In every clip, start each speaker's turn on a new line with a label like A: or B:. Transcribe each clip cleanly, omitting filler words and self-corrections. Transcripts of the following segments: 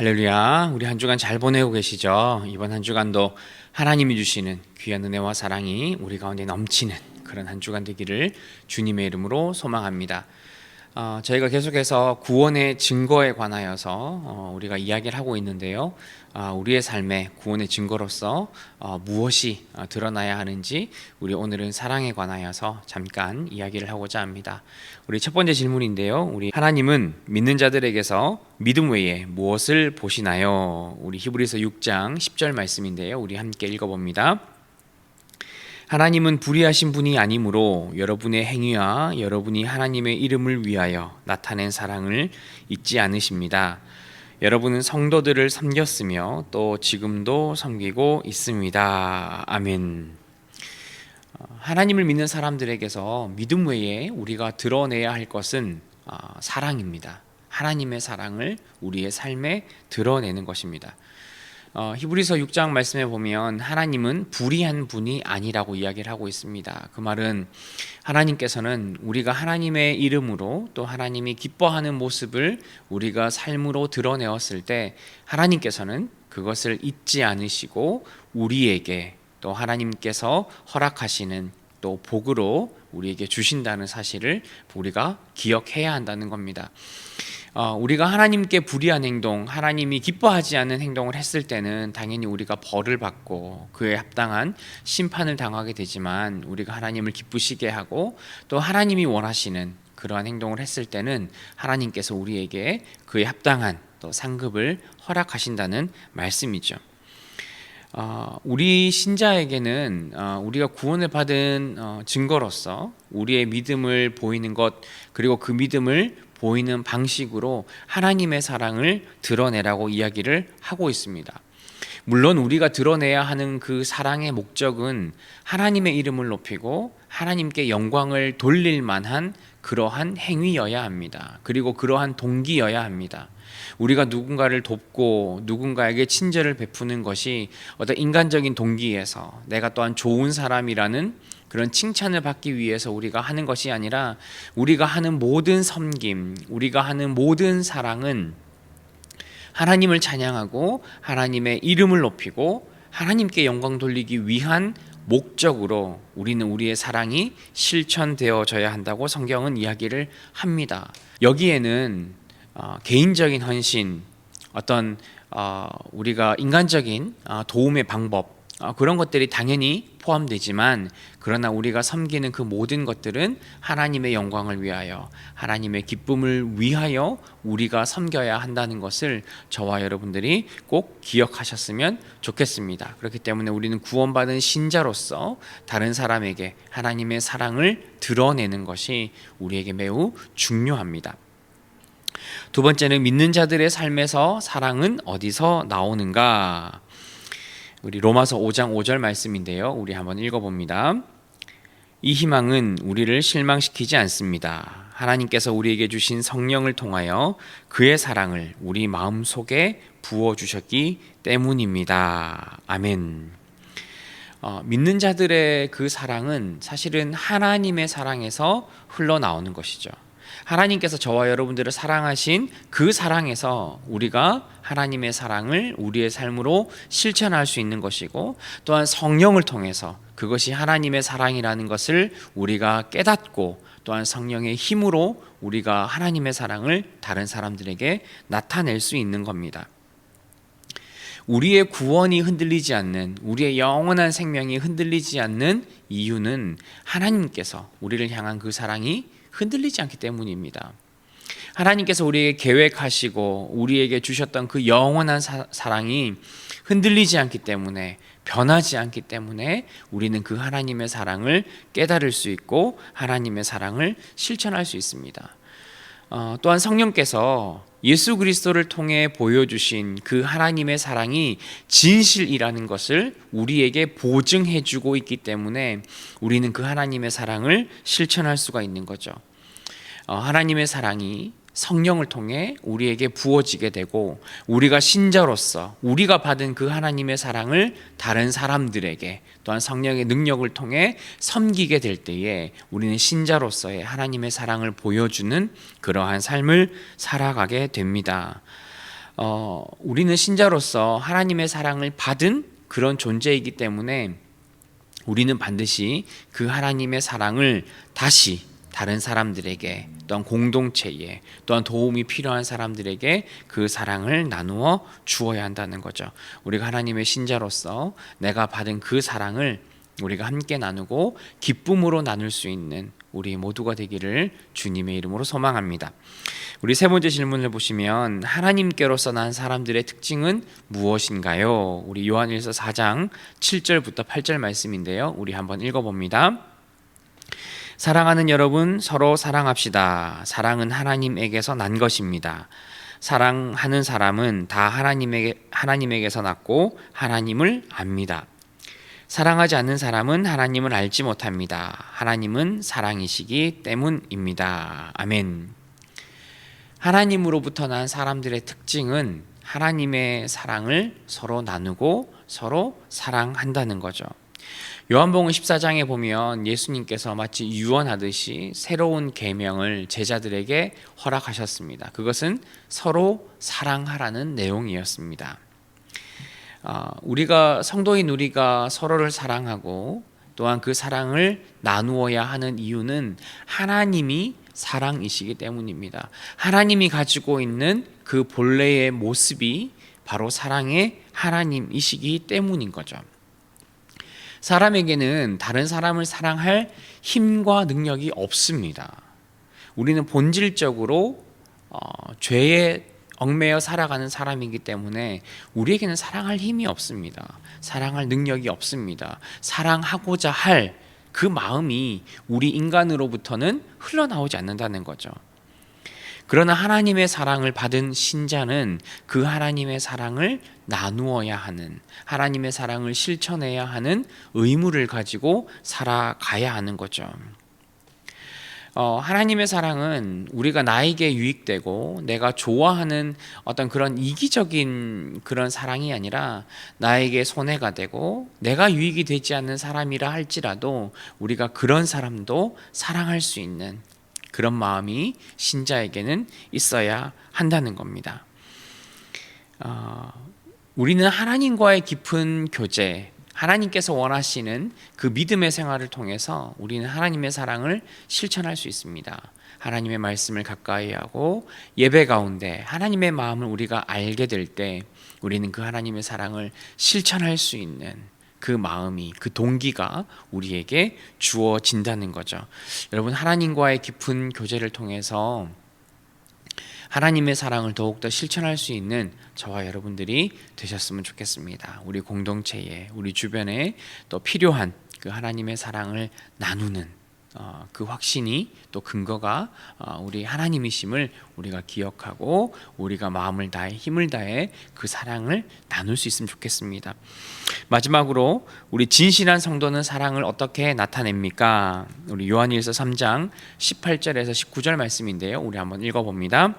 A: 할렐루야. 우리 한 주간 잘 보내고 계시죠? 이번 한 주간도 하나님이 주시는 귀한 은혜와 사랑이 우리 가운데 넘치는 그런 한 주간 되기를 주님의 이름으로 소망합니다. 저희가 계속해서 구원의 증거에 관하여서 우리가 이야기를 하고 있는데요. 우리의 삶에 구원의 증거로서 무엇이 드러나야 하는지 우리 오늘은 사랑에 관하여서 잠깐 이야기를 하고자 합니다. 우리 첫 번째 질문인데요. 우리 하나님은 믿는 자들에게서 믿음 외에 무엇을 보시나요? 우리 히브리서 6장 10절 말씀인데요. 우리 함께 읽어봅니다. 하나님은 불의하신 분이 아니므로 여러분의 행위와 여러분이 하나님의 이름을 위하여 나타낸 사랑을 잊지 않으십니다. 여러분은 성도들을 섬겼으며 또 지금도 섬기고 있습니다. 아멘. 하나님을 믿는 사람들에게서 믿음 외에 우리가 드러내야 할 것은 사랑입니다. 하나님의 사랑을 우리의 삶에 드러내는 것입니다. 히브리서 6장 말씀에 보면 하나님은 불의한 분이 아니라고 이야기를 하고 있습니다. 그 말은 하나님께서는 우리가 하나님의 이름으로 또 하나님이 기뻐하는 모습을 우리가 삶으로 드러내었을 때 하나님께서는 그것을 잊지 않으시고 우리에게 또 하나님께서 허락하시는 또 복으로 우리에게 주신다는 사실을 우리가 기억해야 한다는 겁니다. 우리가 하나님께 불의한 행동, 하나님이 기뻐하지 않는 행동을 했을 때는 당연히 우리가 벌을 받고 그에 합당한 심판을 당하게 되지만, 우리가 하나님을 기쁘시게 하고 또 하나님이 원하시는 그러한 행동을 했을 때는 하나님께서 우리에게 그에 합당한 또 상급을 허락하신다는 말씀이죠. 우리 신자에게는 우리가 구원을 받은 증거로서 우리의 믿음을 보이는 것, 그리고 그 믿음을 보이는 방식으로 하나님의 사랑을 드러내라고 이야기를 하고 있습니다. 물론 우리가 드러내야 하는 그 사랑의 목적은 하나님의 이름을 높이고 하나님께 영광을 돌릴 만한 그러한 행위여야 합니다. 그리고 그러한 동기여야 합니다. 우리가 누군가를 돕고 누군가에게 친절을 베푸는 것이 어떤 인간적인 동기에서 내가 또한 좋은 사람이라는 그런 칭찬을 받기 위해서 우리가 하는 것이 아니라, 우리가 하는 모든 섬김, 우리가 하는 모든 사랑은 하나님을 찬양하고 하나님의 이름을 높이고 하나님께 영광 돌리기 위한 목적으로 우리는 우리의 사랑이 실천되어져야 한다고 성경은 이야기를 합니다. 여기에는 개인적인 헌신, 어떤 우리가 인간적인 도움의 방법, 그런 것들이 당연히 포함되지만, 그러나 우리가 섬기는 그 모든 것들은 하나님의 영광을 위하여, 하나님의 기쁨을 위하여 우리가 섬겨야 한다는 것을 저와 여러분들이 꼭 기억하셨으면 좋겠습니다. 그렇기 때문에 우리는 구원받은 신자로서 다른 사람에게 하나님의 사랑을 드러내는 것이 우리에게 매우 중요합니다. 두 번째는 믿는 자들의 삶에서 사랑은 어디서 나오는가? 우리 로마서 5장 5절 말씀인데요. 우리 한번 읽어봅니다. 이 희망은 우리를 실망시키지 않습니다. 하나님께서 우리에게 주신 성령을 통하여 그의 사랑을 우리 마음속에 부어주셨기 때문입니다. 아멘. 믿는 자들의 그 사랑은 사실은 하나님의 사랑에서 흘러나오는 것이죠. 하나님께서 저와 여러분들을 사랑하신 그 사랑에서 우리가 하나님의 사랑을 우리의 삶으로 실천할 수 있는 것이고, 또한 성령을 통해서 그것이 하나님의 사랑이라는 것을 우리가 깨닫고, 또한 성령의 힘으로 우리가 하나님의 사랑을 다른 사람들에게 나타낼 수 있는 겁니다. 우리의 구원이 흔들리지 않는, 우리의 영원한 생명이 흔들리지 않는 이유는 하나님께서 우리를 향한 그 사랑이 흔들리지 않기 때문입니다. 하나님께서 우리에게 계획하시고 우리에게 주셨던 그 영원한 사랑이 흔들리지 않기 때문에, 변하지 않기 때문에 우리는 그 하나님의 사랑을 깨달을 수 있고 하나님의 사랑을 실천할 수 있습니다. 또한 성령께서 예수 그리스도를 통해 보여주신 그 하나님의 사랑이 진실이라는 것을 우리에게 보증해주고 있기 때문에 우리는 그 하나님의 사랑을 실천할 수가 있는 거죠. 하나님의 사랑이 성령을 통해 우리에게 부어지게 되고, 우리가 신자로서 우리가 받은 그 하나님의 사랑을 다른 사람들에게 또한 성령의 능력을 통해 섬기게 될 때에 우리는 신자로서의 하나님의 사랑을 보여주는 그러한 삶을 살아가게 됩니다. 우리는 신자로서 하나님의 사랑을 받은 그런 존재이기 때문에 우리는 반드시 그 하나님의 사랑을 다시 다른 사람들에게, 또한 공동체에, 또한 도움이 필요한 사람들에게 그 사랑을 나누어 주어야 한다는 거죠. 우리가 하나님의 신자로서 내가 받은 그 사랑을 우리가 함께 나누고 기쁨으로 나눌 수 있는 우리 모두가 되기를 주님의 이름으로 소망합니다. 우리 세 번째 질문을 보시면 하나님께로서 난 사람들의 특징은 무엇인가요? 우리 요한일서 4장 7절부터 8절 말씀인데요. 우리 한번 읽어봅니다. 사랑하는 여러분, 서로 사랑합시다. 사랑은 하나님에게서 난 것입니다. 사랑하는 사람은 다 하나님에게서 났고 하나님을 압니다. 사랑하지 않는 사람은 하나님을 알지 못합니다. 하나님은 사랑이시기 때문입니다. 아멘. 하나님으로부터 난 사람들의 특징은 하나님의 사랑을 서로 나누고 서로 사랑한다는 거죠. 요한복음 14장에 보면 예수님께서 마치 유언하듯이 새로운 계명을 제자들에게 허락하셨습니다. 그것은 서로 사랑하라는 내용이었습니다. 우리가 성도인 우리가 서로를 사랑하고 또한 그 사랑을 나누어야 하는 이유는 하나님이 사랑이시기 때문입니다. 하나님이 가지고 있는 그 본래의 모습이 바로 사랑의 하나님이시기 때문인 거죠. 사람에게는 다른 사람을 사랑할 힘과 능력이 없습니다. 우리는 본질적으로 죄에 얽매여 살아가는 사람이기 때문에 우리에게는 사랑할 힘이 없습니다. 사랑할 능력이 없습니다. 사랑하고자 할 그 마음이 우리 인간으로부터는 흘러나오지 않는다는 거죠. 그러나 하나님의 사랑을 받은 신자는 그 하나님의 사랑을 나누어야 하는, 하나님의 사랑을 실천해야 하는 의무를 가지고 살아가야 하는 거죠. 하나님의 사랑은 우리가 나에게 유익되고 내가 좋아하는 어떤 그런 이기적인 그런 사랑이 아니라 나에게 손해가 되고 내가 유익이 되지 않는 사람이라 할지라도 우리가 그런 사람도 사랑할 수 있는 그런 마음이 신자에게는 있어야 한다는 겁니다. 우리는 하나님과의 깊은 교제, 하나님께서 원하시는 그 믿음의 생활을 통해서 우리는 하나님의 사랑을 실천할 수 있습니다. 하나님의 말씀을 가까이 하고 예배 가운데 하나님의 마음을 우리가 알게 될 때 우리는 그 하나님의 사랑을 실천할 수 있는 그 마음이, 그 동기가 우리에게 주어진다는 거죠. 여러분, 하나님과의 깊은 교제를 통해서 하나님의 사랑을 더욱더 실천할 수 있는 저와 여러분들이 되셨으면 좋겠습니다. 우리 공동체에, 우리 주변에 또 필요한 그 하나님의 사랑을 나누는 그 확신이 또 근거가 우리 하나님이심을 우리가 기억하고 우리가 마음을 다해 힘을 다해 그 사랑을 나눌 수 있으면 좋겠습니다. 마지막으로 우리 진실한 성도는 사랑을 어떻게 나타냅니까? 우리 요한일서 3장 18절에서 19절 말씀인데요. 우리 한번 읽어봅니다.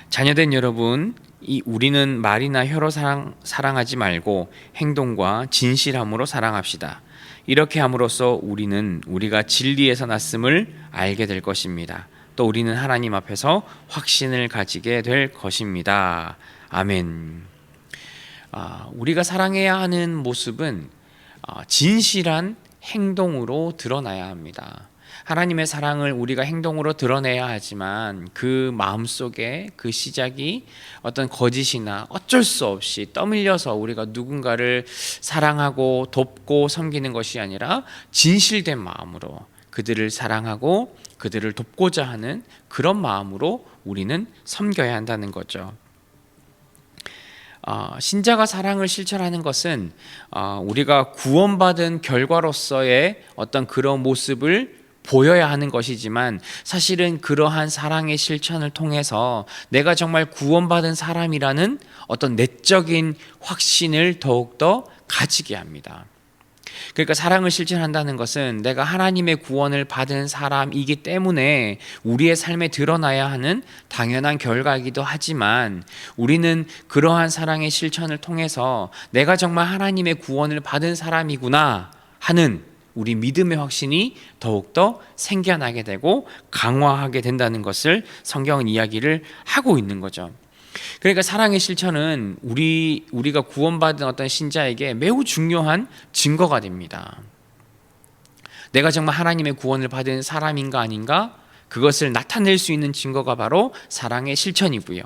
A: 자녀된 여러분, 우리는 말이나 혀로 사랑하지 말고 행동과 진실함으로 사랑합시다. 이렇게 함으로써 우리는 우리가 진리에서 났음을 알게 될 것입니다. 또 우리는 하나님 앞에서 확신을 가지게 될 것입니다. 아멘. 우리가 사랑해야 하는 모습은 진실한 행동으로 드러나야 합니다. 하나님의 사랑을 우리가 행동으로 드러내야 하지만 그 마음속에 그 시작이 어떤 거짓이나 어쩔 수 없이 떠밀려서 우리가 누군가를 사랑하고 돕고 섬기는 것이 아니라 진실된 마음으로 그들을 사랑하고 그들을 돕고자 하는 그런 마음으로 우리는 섬겨야 한다는 거죠. 신자가 사랑을 실천하는 것은 우리가 구원받은 결과로서의 어떤 그런 모습을 보여야 하는 것이지만 사실은 그러한 사랑의 실천을 통해서 내가 정말 구원받은 사람이라는 어떤 내적인 확신을 더욱더 가지게 합니다. 그러니까 사랑을 실천한다는 것은 내가 하나님의 구원을 받은 사람이기 때문에 우리의 삶에 드러나야 하는 당연한 결과이기도 하지만 우리는 그러한 사랑의 실천을 통해서 내가 정말 하나님의 구원을 받은 사람이구나 하는 우리 믿음의 확신이 더욱더 생겨나게 되고 강화하게 된다는 것을 성경은 이야기를 하고 있는 거죠. 그러니까 사랑의 실천은 우리가 구원받은 어떤 신자에게 매우 중요한 증거가 됩니다. 내가 정말 하나님의 구원을 받은 사람인가 아닌가? 그것을 나타낼 수 있는 증거가 바로 사랑의 실천이고요.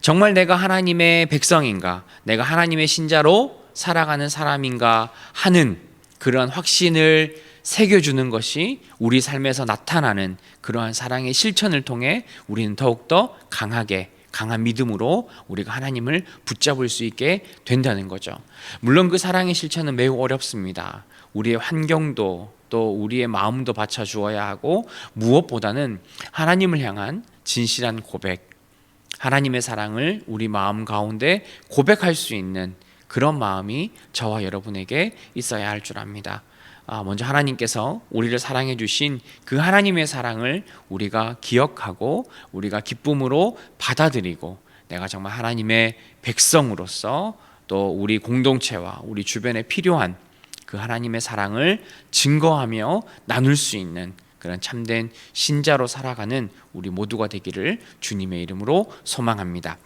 A: 정말 내가 하나님의 백성인가? 내가 하나님의 신자로 살아가는 사람인가 하는 그런 확신을 새겨주는 것이 우리 삶에서 나타나는 그러한 사랑의 실천을 통해 우리는 더욱더 강한 믿음으로 우리가 하나님을 붙잡을 수 있게 된다는 거죠. 물론 그 사랑의 실천은 매우 어렵습니다. 우리의 환경도 또 우리의 마음도 받쳐주어야 하고, 무엇보다는 하나님을 향한 진실한 고백, 하나님의 사랑을 우리 마음 가운데 고백할 수 있는 그런 마음이 저와 여러분에게 있어야 할 줄 압니다. 먼저 하나님께서 우리를 사랑해 주신 그 하나님의 사랑을 우리가 기억하고 우리가 기쁨으로 받아들이고, 내가 정말 하나님의 백성으로서 또 우리 공동체와 우리 주변에 필요한 그 하나님의 사랑을 증거하며 나눌 수 있는 그런 참된 신자로 살아가는 우리 모두가 되기를 주님의 이름으로 소망합니다.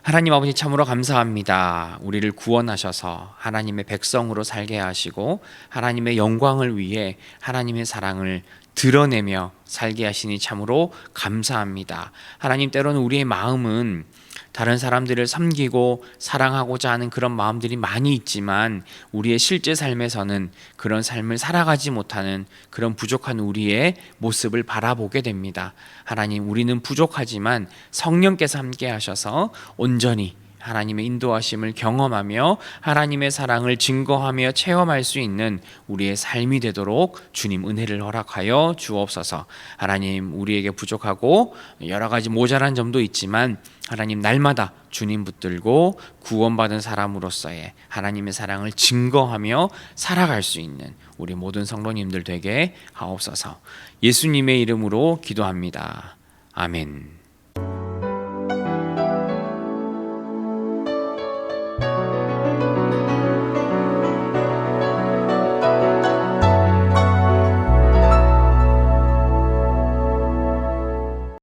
A: 하나님 아버지, 참으로 감사합니다. 우리를 구원하셔서 하나님의 백성으로 살게 하시고 하나님의 영광을 위해 하나님의 사랑을 드러내며 살게 하시니 참으로 감사합니다. 하나님, 때로는 우리의 마음은 다른 사람들을 섬기고 사랑하고자 하는 그런 마음들이 많이 있지만, 우리의 실제 삶에서는 그런 삶을 살아가지 못하는 그런 부족한 우리의 모습을 바라보게 됩니다. 하나님, 우리는 부족하지만 성령께서 함께 하셔서 온전히 하나님의 인도하심을 경험하며 하나님의 사랑을 증거하며 체험할 수 있는 우리의 삶이 되도록 주님 은혜를 허락하여 주옵소서. 하나님, 우리에게 부족하고 여러 가지 모자란 점도 있지만 하나님, 날마다 주님 붙들고 구원받은 사람으로서의 하나님의 사랑을 증거하며 살아갈 수 있는 우리 모든 성도님들 되게 하옵소서. 예수님의 이름으로 기도합니다. 아멘.